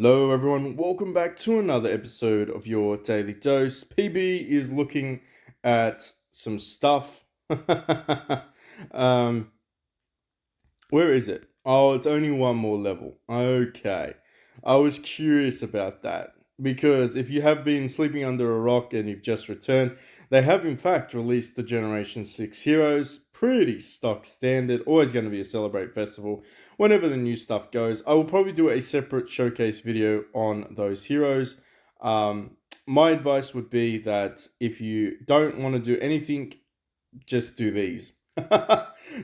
Hello, everyone. Welcome back to another episode of your Daily Dose. PB is looking at some stuff. um, where is it? Oh, it's only one more level. Okay. I was curious about that because if you have been sleeping under a rock and you've just returned, they have in fact released the Generation 6 heroes. Pretty stock standard. Always going to be a Celebrate Festival whenever the new stuff goes. I will probably do a separate showcase video on those heroes. My advice would be that if you don't want to do anything, just do these.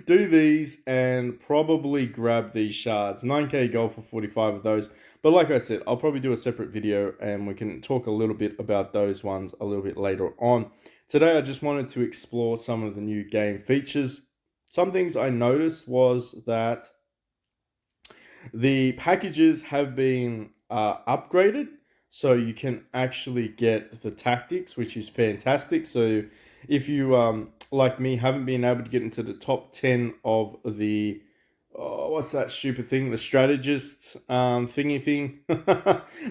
Do these and probably grab these shards. 9k gold for 45 of those. But like I said, I'll probably do a separate video and we can talk a little bit about those ones a little bit later on. Today I just wanted to explore some of the new game features. Some things I noticed was that the packages have been upgraded, so you can actually get the tactics, which is fantastic. So if you, like me, haven't been able to get into the top 10 of the, what's that stupid thing? The strategist thingy thing,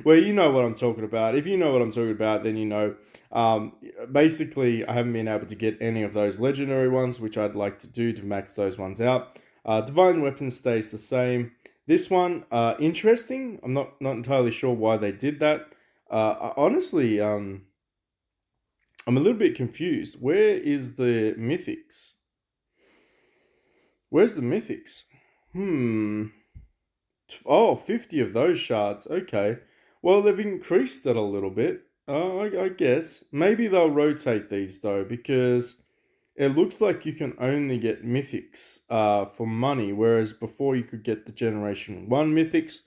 where you know what I'm talking about. If you know what I'm talking about, then you know. Basically, I haven't been able to get any of those legendary ones, which I'd like to do to max those ones out. Divine Weapon stays the same. This one, interesting. I'm not entirely sure why they did that. Honestly, I'm a little bit confused. Where is the mythics? Where's the mythics? Oh, 50 of those shards. Okay. Well, they've increased it a little bit. I guess. Maybe they'll rotate these, though, because it looks like you can only get mythics for money, whereas before you could get the Generation 1 mythics.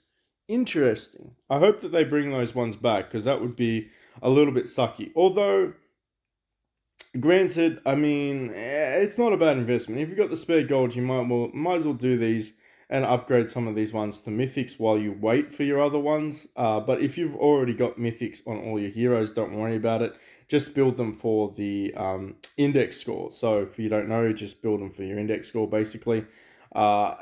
Interesting. I hope that they bring those ones back, because that would be a little bit sucky. Although, granted, I mean, it's not a bad investment. If you've got the spare gold, you might as well do these and upgrade some of these ones to mythics while you wait for your other ones. But if you've already got mythics on all your heroes, don't worry about it. Just build them for the index score. So if you don't know, just build them for your index score, basically. Uh,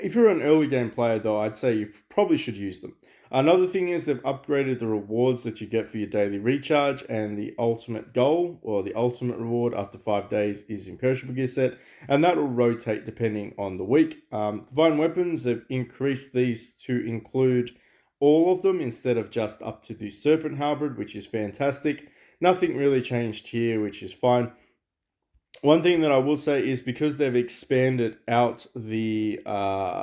if you're an early game player, though, I'd say you probably should use them. Another thing is they've upgraded the rewards that you get for your daily recharge, and the ultimate goal or the ultimate reward after 5 days is imperishable gear set, and that will rotate depending on the week. Divine weapons, they've increased these to include all of them instead of just up to the serpent halberd, which is fantastic. Nothing really changed here, which is fine. One thing that I will say is because they've expanded out the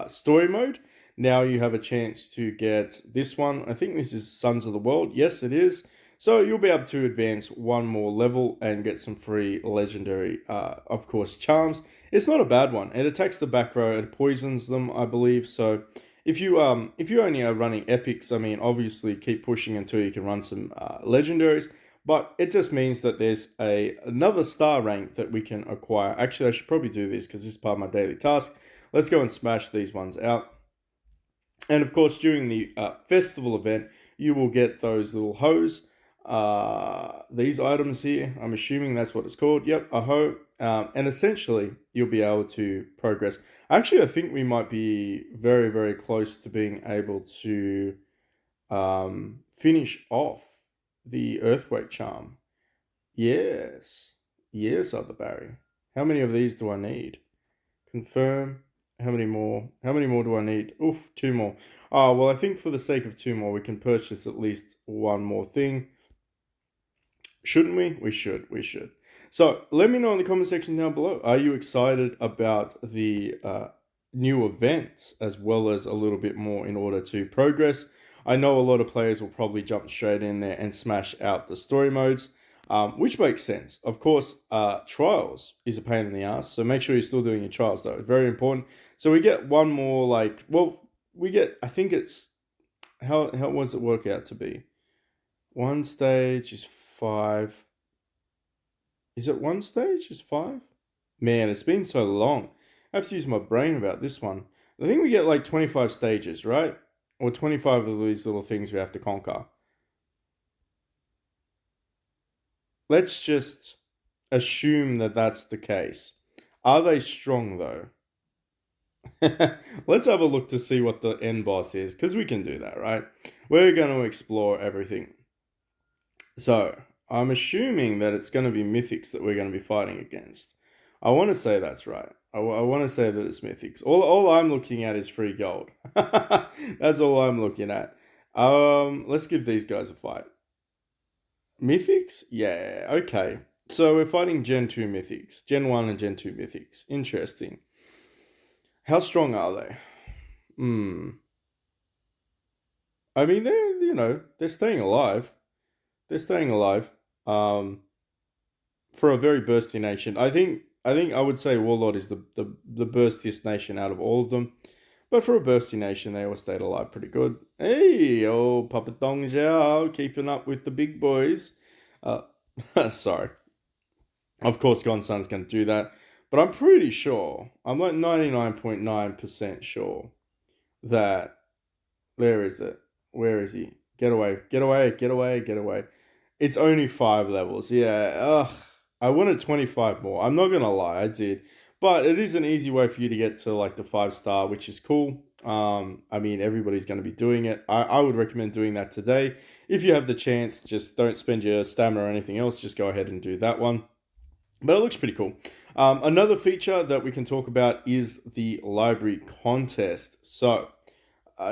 story mode, now you have a chance to get this one. I think this is Sons of the World. Yes, it is. So you'll be able to advance one more level and get some free legendary, of course, charms. It's not a bad one. It attacks the back row. It poisons them, I believe. So if you only are running epics, I mean, obviously keep pushing until you can run some legendaries. But it just means that there's another star rank that we can acquire. Actually, I should probably do this because this is part of my daily task. Let's go and smash these ones out. And of course, during the festival event, you will get those little hoes. These items here, I'm assuming that's what it's called. Yep, a hoe. And essentially, you'll be able to progress. Actually, I think we might be very, very close to being able to finish off the earthquake charm. Yes. Yes, Other Barry. How many of these do I need? Confirm. How many more? How many more do I need? Oof, 2 more. Oh, well, I think for the sake of 2 more, we can purchase at least one more thing. Shouldn't we? We should. We should. So let me know in the comment section down below. Are you excited about the new events as well as a little bit more in order to progress? I know a lot of players will probably jump straight in there and smash out the story modes, which makes sense. Of course, trials is a pain in the ass, so make sure you're still doing your trials, though. It's very important. So we get one more, like, well, we get, I think it's, how does it work out to be? One stage is 5. Is it one stage is 5? Man, it's been so long. I have to use my brain about this one. I think we get like 25 stages, right? Or 25 of these little things we have to conquer. Let's just assume that that's the case. Are they strong, though? Let's have a look to see what the end boss is, because we can do that, right? We're going to explore everything. So, I'm assuming that it's going to be mythics that we're going to be fighting against. I want to say that's right. I want to say that it's mythics. All I'm looking at is free gold. That's all I'm looking at. Let's give these guys a fight. Mythics? Yeah, okay. So we're fighting Gen 2 Mythics. Gen 1 and Gen 2 Mythics. Interesting. How strong are they? Hmm. I mean, they're staying alive. They're staying alive. Um, for a very bursty nation. I think I would say Warlord is the burstiest nation out of all of them. But for a bursty nation, they all stayed alive pretty good. Hey, oh, Papa Dong Zhao, keeping up with the big boys. Uh, sorry. Of course, Gonsan's going to do that. But I'm pretty sure, I'm like 99.9% sure that, where is it? Where is he? Get away, get away, get away, get away. It's only 5 levels. Yeah. Ugh. I wanted 25 more. I'm not going to lie, I did. But it is an easy way for you to get to like the 5 star, which is cool. I mean, everybody's going to be doing it. I would recommend doing that today. If you have the chance, just don't spend your stamina or anything else. Just go ahead and do that one. But it looks pretty cool. Another feature that we can talk about is the library contest. So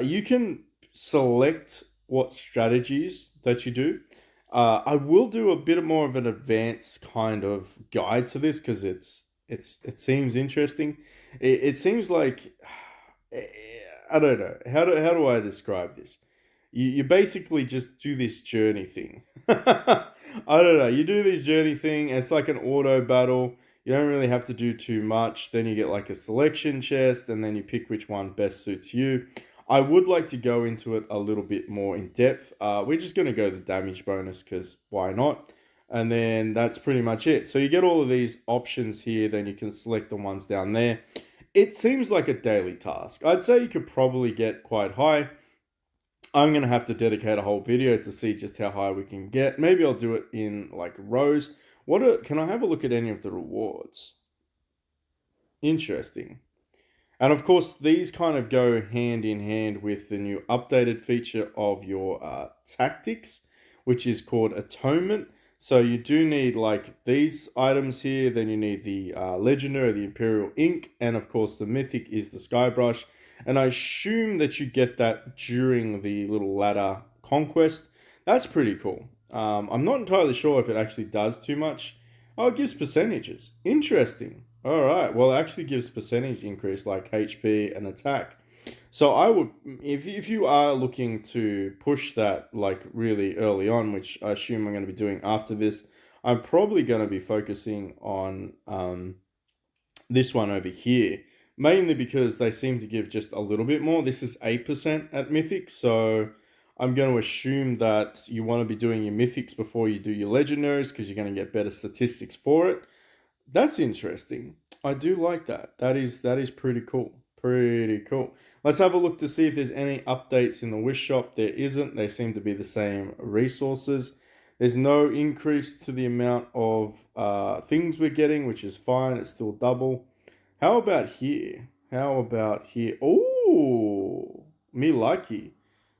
you can select what strategies that you do. I will do a bit more of an advanced kind of guide to this because it seems interesting. It seems like I don't know how do I describe this. You basically just do this journey thing. I don't know. You do this journey thing, and it's like an auto battle. You don't really have to do too much. Then you get like a selection chest, and then you pick which one best suits you. I would like to go into it a little bit more in depth. We're just going to go the damage bonus because why not? And then that's pretty much it. So you get all of these options here, then you can select the ones down there. It seems like a daily task. I'd say you could probably get quite high. I'm going to have to dedicate a whole video to see just how high we can get. Maybe I'll do it in like rows. Can I have a look at any of the rewards? Interesting. And of course, these kind of go hand in hand with the new updated feature of your tactics, which is called Atonement. So you do need like these items here, then you need the Legendary, the Imperial Ink, and of course the Mythic is the Skybrush. And I assume that you get that during the little ladder conquest. That's pretty cool. I'm not entirely sure if it actually does too much. Oh, it gives percentages. Interesting. All right. Well, it actually gives percentage increase like HP and attack. So I would, if you are looking to push that like really early on, which I assume I'm going to be doing after this, I'm probably going to be focusing on this one over here, mainly because they seem to give just a little bit more. This is 8% at Mythic, so I'm going to assume that you want to be doing your Mythics before you do your Legendaries because you're going to get better statistics for it. That's interesting. I do like that. That is pretty cool. Pretty cool. Let's have a look to see if there's any updates in the wish shop. There isn't. They seem to be the same resources. There's no increase to the amount of things we're getting, which is fine. It's still double. How about here? How about here? Oh, me likey.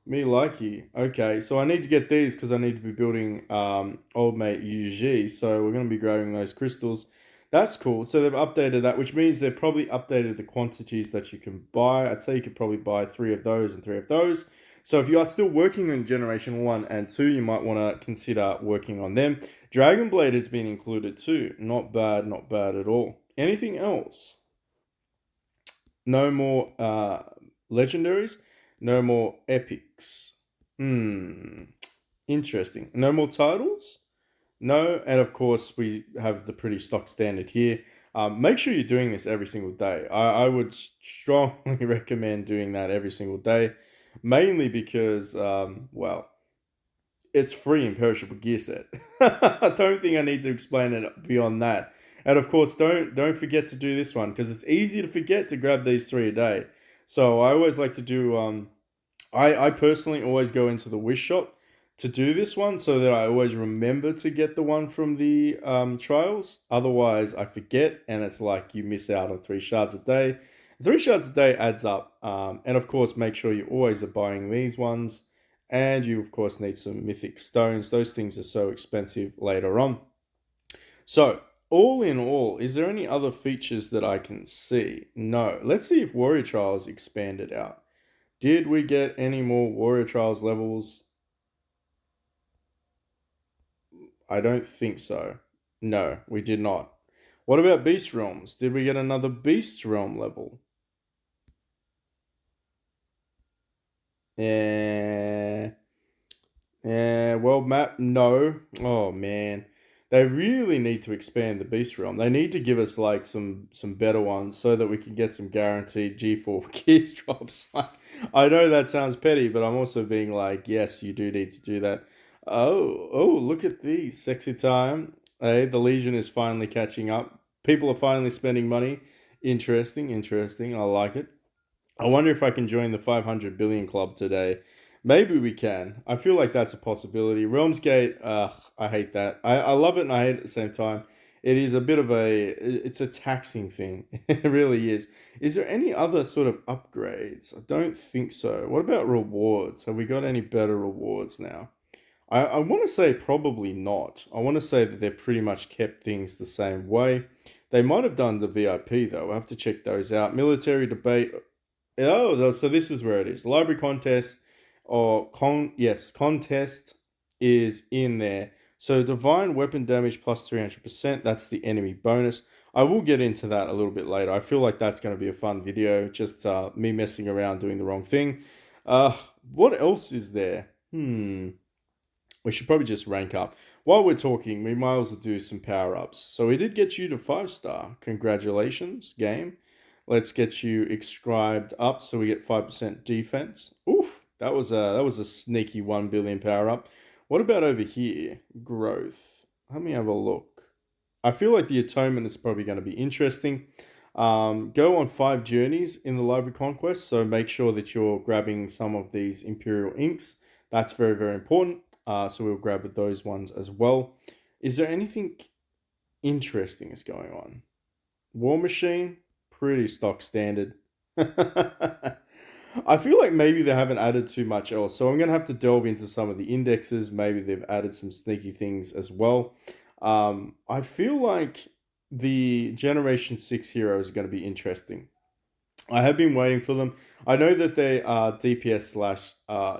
Me likey. Okay, so I need to get these because I need to be building old mate UG. So we're going to be grabbing those crystals. That's cool. So they've updated that, which means they've probably updated the quantities that you can buy. I'd say you could probably buy 3 of those and 3 of those. So if you are still working on Generation 1 and 2, you might want to consider working on them. Dragon Blade has been included too. Not bad, not bad at all. Anything else? No more legendaries. No more epics. Interesting. No more titles? No, and of course we have the pretty stock standard here. Make sure you're doing this every single day. I would strongly recommend doing that every single day, mainly because, well, it's free imperishable gear set. I don't think I need to explain it beyond that. And of course, don't forget to do this one because it's easy to forget to grab these 3 a day. So I always like to do I personally always go into the wish shop to do this one so that I always remember to get the one from the trials. Otherwise, I forget and it's like you miss out on 3 shards a day. Three shards a day adds up. And of course, make sure you always are buying these ones. And you, of course, need some mythic stones. Those things are so expensive later on. So, all in all, is there any other features that I can see? No. Let's see if Warrior Trials expanded out. Did we get any more Warrior Trials levels? I don't think so. No, we did not. What about Beast Realms? Did we get another Beast Realm level? Yeah. Yeah, world map? No. Oh man. They really need to expand the Beast Realm. They need to give us like some better ones so that we can get some guaranteed G4 keys drops. I know that sounds petty, but I'm also being like, yes, you do need to do that. Oh, look at these. Sexy time. Hey, the Legion is finally catching up. People are finally spending money. Interesting, interesting. I like it. I wonder if I can join the 500 billion club today. Maybe we can. I feel like that's a possibility. Realms Gate, I hate that. I love it and I hate it at the same time. It is a bit of it's a taxing thing. It really is. Is there any other sort of upgrades? I don't think so. What about rewards? Have we got any better rewards now? I want to say probably not. I want to say that they've pretty much kept things the same way. They might have done the VIP though. We'll have to check those out. Military debate. Oh, so this is where it is. Library contest contest is in there. So divine weapon damage plus 300%. That's the enemy bonus. I will get into that a little bit later. I feel like that's going to be a fun video. Just me messing around doing the wrong thing. Uh, what else is there? We should probably just rank up. While we're talking, we might as well do some power ups. So we did get you to 5-star. Congratulations, game. Let's get you inscribed up so we get 5% defense. Oof, that was a sneaky 1 billion power up. What about over here? Growth. Let me have a look. I feel like the atonement is probably going to be interesting. Go on 5 journeys in the library conquest, so make sure that you're grabbing some of these imperial inks. That's very, very important. So we'll grab those ones as well. Is there anything interesting is going on? War Machine, pretty stock standard. I feel like maybe they haven't added too much else, so I'm going to have to delve into some of the indexes. Maybe they've added some sneaky things as well. I feel like the Generation 6 heroes are going to be interesting. I have been waiting for them. I know that they are DPS slash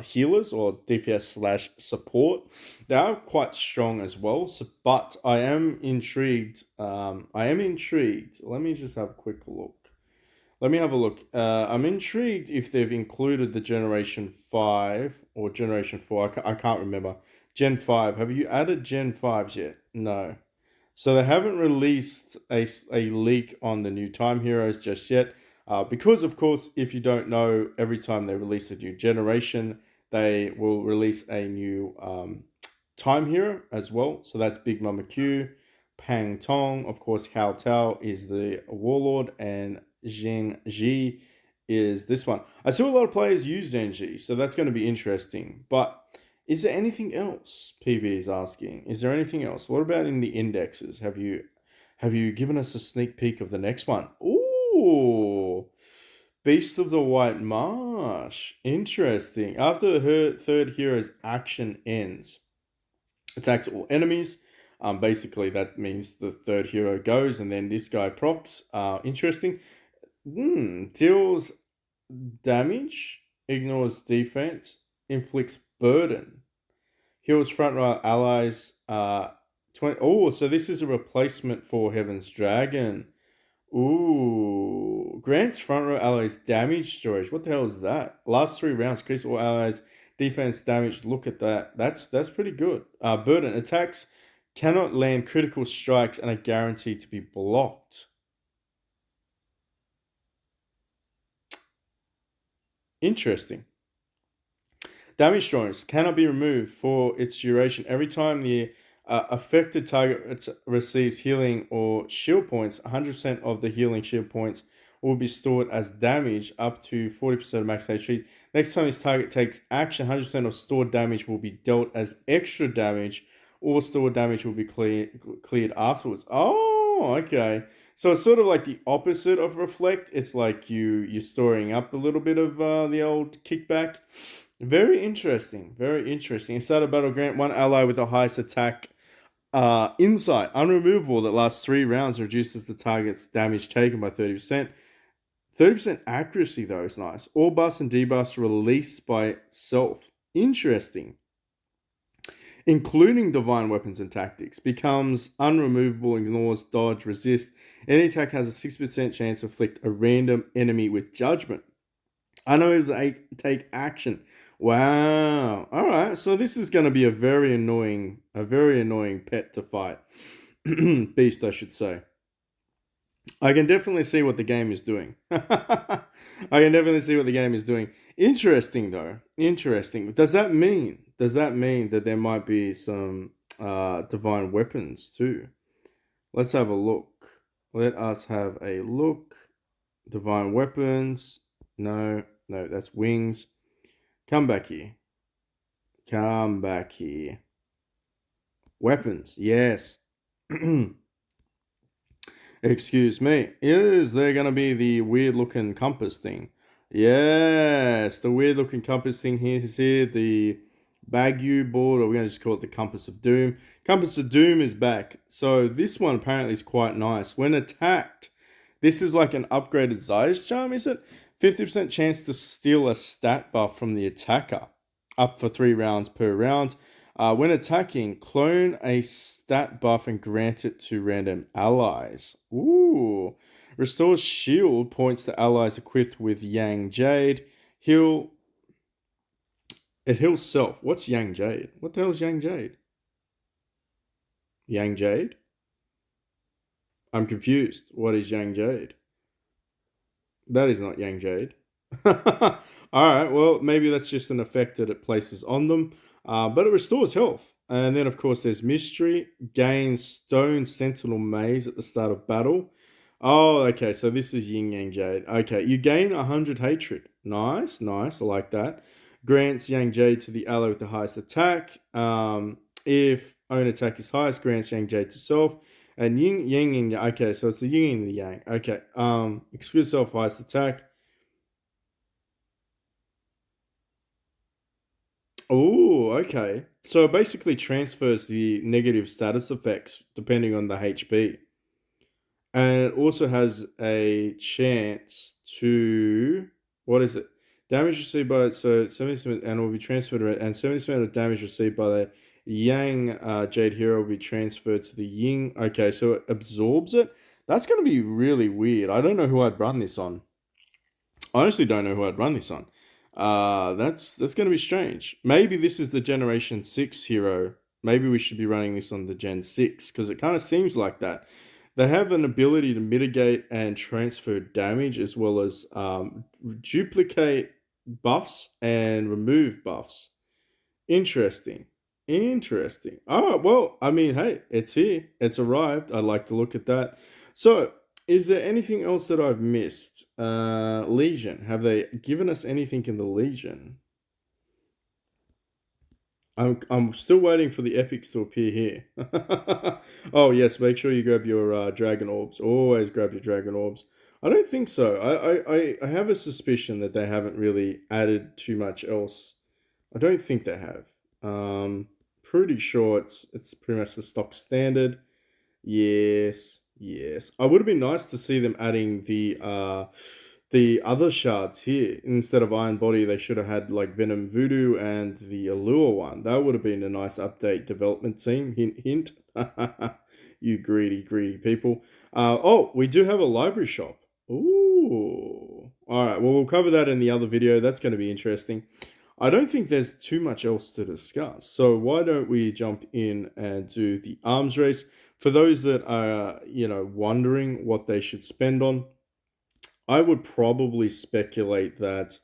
healers or DPS slash support. They are quite strong as well. So, but I am intrigued. I am intrigued. Let me just have a quick look. Let me have a look. I'm intrigued if they've included the Generation 5 or Generation 4. I can't remember. Gen 5. Have you added Gen 5s yet? No. So they haven't released a leak on the new Time Heroes just yet. Because, of course, if you don't know, every time they release a new generation, they will release a new Time Hero as well. So that's Big Mama Q, Pang Tong. Of course, Hao Tao is the Warlord, and Zhen Ji is this one. I saw a lot of players use Zhen Ji, so that's going to be interesting. But is there anything else? PB is asking. Is there anything else? What about in the indexes? Have you given us a sneak peek of the next one? Ooh, Beast of the White Marsh. Interesting. After her third hero's action ends, attacks all enemies. Basically, that means the third hero goes, and then this guy procs. Interesting. Deals damage, ignores defense, inflicts burden, heals front row allies. 20. Oh, so this is a replacement for Heaven's Dragon. Ooh, grants front row allies damage storage. What the hell is that? Last 3 rounds, increase all allies defense damage. Look at that. That's pretty good. Burden attacks cannot land critical strikes and are guaranteed to be blocked. Interesting. Damage storage cannot be removed for its duration. Every time the affected target receives healing or shield points, 100% of the healing shield points will be stored as damage up to 40% of max HP. Next time this target takes action, 100% of stored damage will be dealt as extra damage. All stored damage will be cleared afterwards. Oh, Oh, okay. So it's sort of like the opposite of reflect. It's like you're storing up a little bit of the old kickback. Very interesting. Very interesting. Instead of battle, grant one ally with the highest attack insight unremovable that lasts 3 rounds, reduces the target's damage taken by 30%. 30% accuracy though is nice. All buffs and debuffs released by self. Interesting. Including divine weapons and tactics, becomes unremovable, ignores, dodge, resist. Any attack has a 6% chance to inflict a random enemy with judgment. Unable to take action. Wow. All right. So this is going to be a very annoying pet to fight. Beast, I should say. I can definitely see what the game is doing. I can definitely see what the game is doing. Interesting though. Interesting. Does that mean that there might be some divine weapons too? Let's have a look. Let us have a look. Divine weapons. No, that's wings. Come back here. Come back here. Weapons. Yes. Excuse me. Is there going to be the weird looking compass thing? Yes, the weird looking compass thing here is here. The Bagu board, or we're going to just call it the Compass of Doom. Compass of Doom is back. So this one apparently is quite nice. When attacked, this is like an upgraded Zayas charm, is it? 50% chance to steal a stat buff from the attacker. Up for 3 rounds per round. When attacking, clone a stat buff and grant it to random allies. Ooh. Restores shield points to allies equipped with Yang Jade. It heals self. What's Yang Jade? What the hell is Yang Jade? Yang Jade? I'm confused. What is Yang Jade? That is not Yang Jade. Alright, well, maybe that's just an effect that it places on them. But it restores health. And then, of course, there's Mystery. Gains Stone Sentinel Maze at the start of battle. Oh, okay, so this is Yin Yang Jade. Okay, you gain 100 hatred. Nice, nice, I like that. Grants Yang Jade to the ally with the highest attack. If own attack is highest, grants Yang Jade to self. And Yin Yang, okay, so it's the Yin and the Yang. Okay, exclude self highest attack. Oh, okay. So it basically transfers the negative status effects depending on the HP. And it also has a chance to, what is it? Damage received by, so 70% and will be transferred, and 70% of damage received by the Yang Jade hero will be transferred to the Ying. Okay, so it absorbs it. That's going to be really weird. I don't know who I'd run this on. I honestly don't know who I'd run this on. That's going to be strange. Maybe this is the Generation 6 hero. Maybe we should be running this on the Gen 6 because it kind of seems like that. They have an ability to mitigate and transfer damage as well as duplicate buffs and remove buffs. Interesting. Interesting. All right. Well, I mean, hey, it's here. It's arrived. I'd like to look at that. So, is there anything else that I've missed? Legion. Have they given us anything in the Legion? I'm still waiting for the epics to appear here. Oh yes, make sure you grab your dragon orbs. Always grab your dragon orbs. I don't think so. I have a suspicion that they haven't really added too much else. I don't think they have. Pretty sure it's pretty much the stock standard. Yes, yes. I would have been nice to see them adding the other shards here. Instead of Iron Body, they should have had like Venom Voodoo and the Allure one. That would have been a nice update development team. Hint, hint. You greedy, greedy people. Oh, we do have a library shop. Ooh. All right. Well, we'll cover that in the other video. That's going to be interesting. I don't think there's too much else to discuss. So why don't we jump in and do the arms race? For those that are, wondering what they should spend on, I would probably speculate that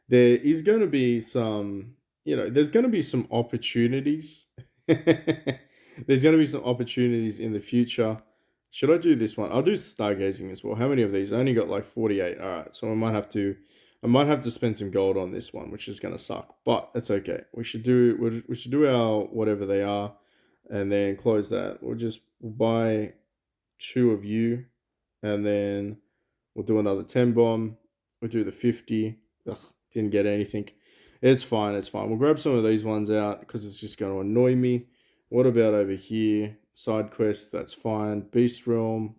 there is going to be there's going to be some opportunities. There's going to be some opportunities in the future. Should I do this one? I'll do stargazing as well. How many of these? I only got like 48. All right, so I might have to spend some gold on this one, which is going to suck, but that's okay. We should do our whatever they are, and then close that. We'll buy 2 of you, and then we'll do another 10 bomb. We'll do the 50. Ugh, didn't get anything. It's fine, it's fine. We'll grab some of these ones out because it's just going to annoy me. What about over here? Side quest, that's fine. Beast Realm,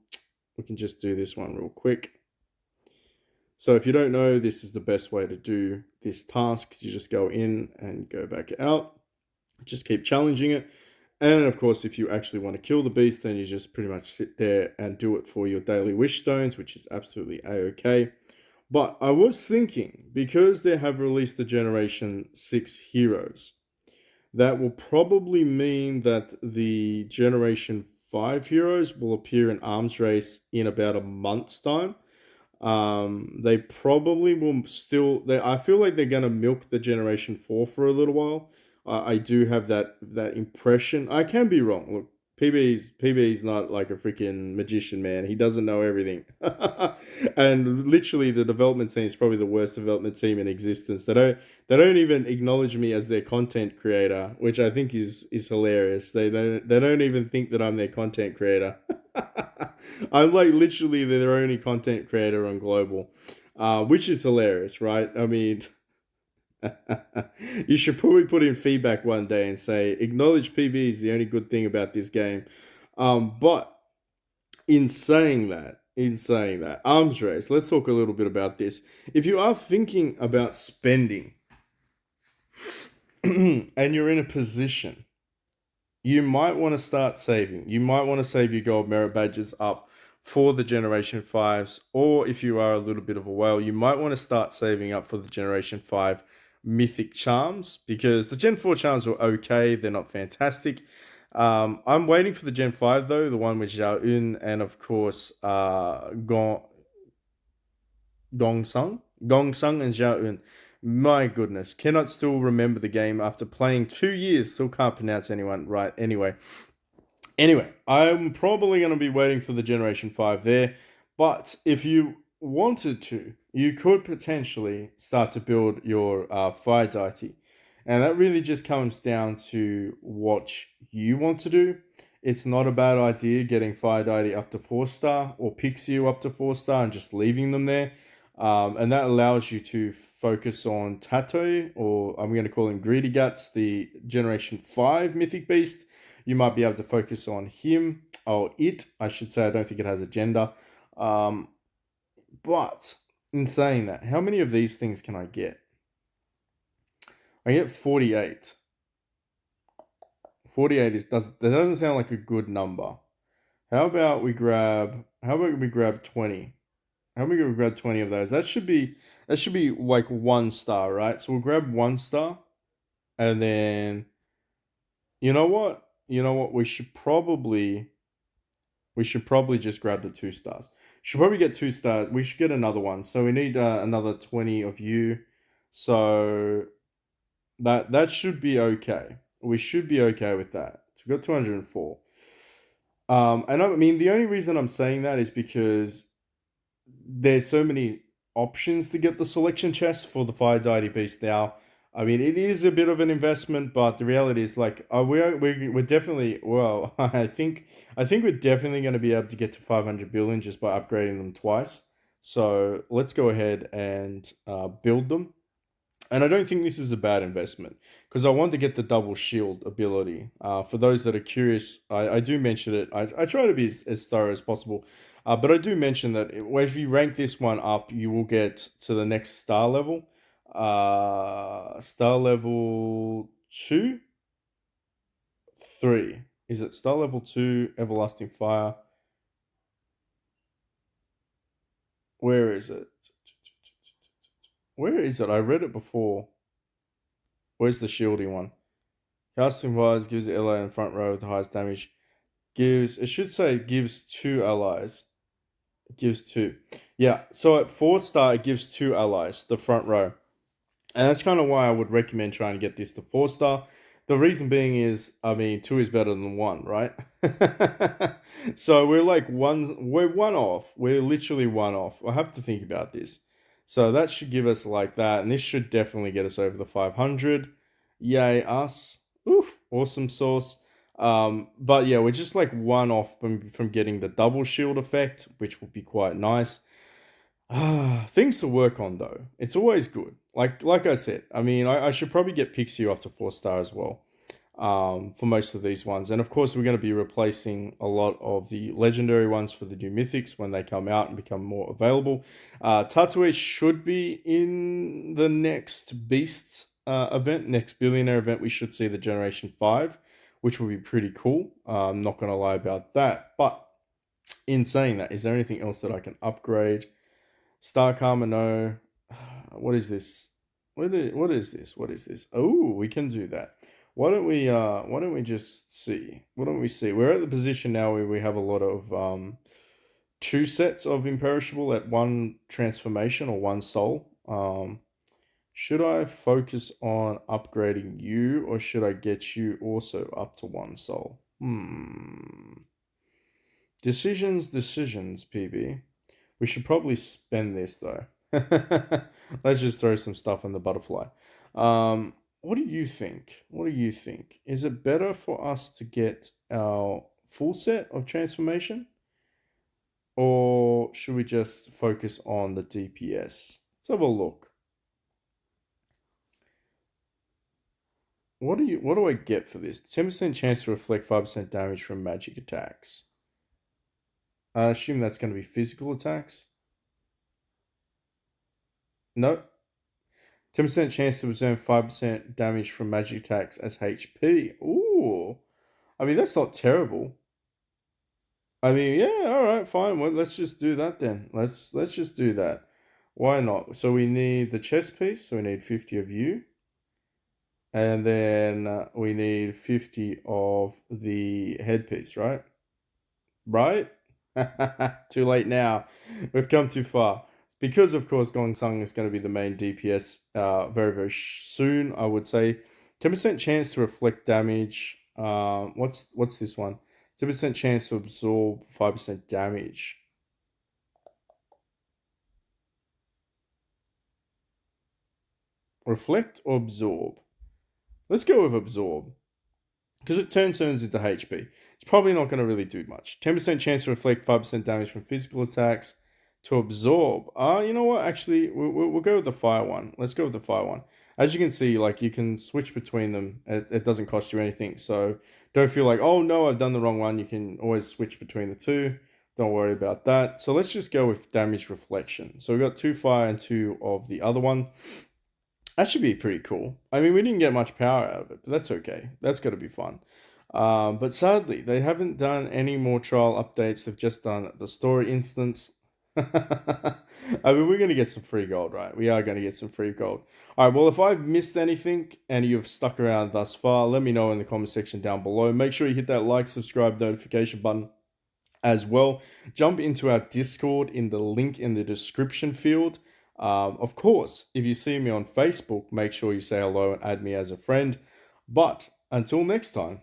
we can just do this one real quick. So if you don't know, this is the best way to do this task. You just go in and go back out. Just keep challenging it. And of course, if you actually want to kill the beast, then you just pretty much sit there and do it for your daily wish stones, which is absolutely a-okay. But I was thinking, because they have released the Generation 6 heroes, that will probably mean that the Generation 5 heroes will appear in Arms Race in about a month's time. They probably will still. I feel like they're gonna milk the Generation 4 for a little while. I do have that impression. I can be wrong. Look, PB's not like a freaking magician, man. He doesn't know everything. And literally, the development team is probably the worst development team in existence. They don't even acknowledge me as their content creator, which I think is hilarious. They don't even think that I'm their content creator. I'm like literally their only content creator on global, which is hilarious, right? I mean, you should probably put in feedback one day and say, acknowledge PB is the only good thing about this game. But in saying that, arms race, let's talk a little bit about this. If you are thinking about spending and you're in a position, you might want to start saving. You might want to save your gold merit badges up for the Generation 5s, or if you are a little bit of a whale, you might want to start saving up for the Generation 5 mythic charms, because the Gen 4 charms were okay, they're not fantastic. I'm waiting for the Gen 5 though, the one with Zhao Yun and of course Gong Sung and Zhao Yun. My goodness, cannot still remember the game after playing 2 years, still can't pronounce anyone right. Anyway, I'm probably going to be waiting for the Generation 5 there, but if you wanted to, you could potentially start to build your fire deity. And that really just comes down to what you want to do. It's not a bad idea getting fire deity up to 4-star or Pixiu up to 4-star and just leaving them there. And that allows you to focus on Tato, or I'm going to call him Greedy Guts, the Generation 5 Mythic Beast. You might be able to focus on him, or it, I should say. I don't think it has a gender. But in saying that, how many of these things can I get? I get 48. 48 that doesn't sound like a good number. How about we grab 20? How about we grab 20 of those? That should be like 1-star, right? So we'll grab 1-star, and then you know what? We should probably just grab the 2-stars. Should probably get 2-stars. We should get another one. So we need another 20 of you. So that should be okay. We should be okay with that. So we got 204. And I mean, the only reason I'm saying that is because there's so many options to get the selection chest for the fire deity beast now. I mean, it is a bit of an investment, but the reality is, like, we're definitely, well, I think we're definitely going to be able to get to 500 billion just by upgrading them twice. So let's go ahead and build them. And I don't think this is a bad investment, because I want to get the double shield ability. For those that are curious, I do mention it. I try to be as thorough as possible. But I do mention that if you rank this one up, you will get to the next star level. Star level 2? 3. Is it star level 2, Everlasting Fire? Where is it? Where is it? I read it before. Where's the shielding one? Casting Fires gives the ally in the front row with the highest damage. It should say gives 2 allies. It gives 2. Yeah, so at 4-star, it gives 2 allies, the front row. And that's kind of why I would recommend trying to get this to 4-star. The reason being is, I mean, 2 is better than 1, right? So we're like we're 1 off. We're literally 1 off. I have to think about this. So that should give us like that. And this should definitely get us over the 500. Yay, us. Oof, awesome sauce. But yeah, we're just like one off from getting the double shield effect, which would be quite nice. Things to work on though. It's always good. Like I said, I mean, I should probably get Pixie up to 4 star as well. For most of these ones, and of course we're going to be replacing a lot of the legendary ones for the new mythics when they come out and become more available. Tatooine should be in the next Beasts event, next Billionaire event. We should see the Generation 5, which will be pretty cool. I'm not going to lie about that. But in saying that, is there anything else that I can upgrade? Star Karma, no. What is this? What is this? What is this? Oh, we can do that. Why don't we just see? Why don't we see? We're at the position now where we have a lot of two sets of imperishable at one transformation or one soul. Should I focus on upgrading you, or should I get you also up to one soul? Decisions, PB. We should probably spend this though. Let's just throw some stuff in the butterfly. What do you think? What do you think? Is it better for us to get our full set of transformation, or should we just focus on the DPS? Let's have a look. What do I get for this? 10% chance to reflect 5% damage from magic attacks. I assume that's going to be physical attacks. No. 10% chance to absorb 5% damage from magic attacks as HP. Ooh. I mean, that's not terrible. I mean, yeah, all right, fine. Well, let's just do that then. Let's just do that. Why not? So we need the chest piece. So we need 50 of you. And then we need 50 of the headpiece, right? Right? Too late now. We've come too far. Because, of course, Gong Sung is going to be the main DPS very, very soon, I would say. 10% chance to reflect damage. What's this one? 10% chance to absorb 5% damage. Reflect or absorb? Let's go with absorb. Because it turns into HP. It's probably not going to really do much. 10% chance to reflect 5% damage from physical attacks. To absorb. You know what? Actually, we'll go with the fire one. Let's go with the fire one. As you can see, like, you can switch between them. It doesn't cost you anything. So don't feel like, oh no, I've done the wrong one. You can always switch between the two. Don't worry about that. So let's just go with damage reflection. So we've got 2 fire and 2 of the other one. That should be pretty cool. I mean, we didn't get much power out of it, but that's okay. That's got to be fun. But sadly, they haven't done any more trial updates. They've just done the story instance. I mean, we're going to get some free gold, right? We are going to get some free gold. All right, well, if I've missed anything and you've stuck around thus far, let me know in the comment section down below. Make sure you hit that like, subscribe, notification button as well. Jump into our Discord in the link in the description field. Of course, if you see me on Facebook, make sure you say hello and add me as a friend. But until next time.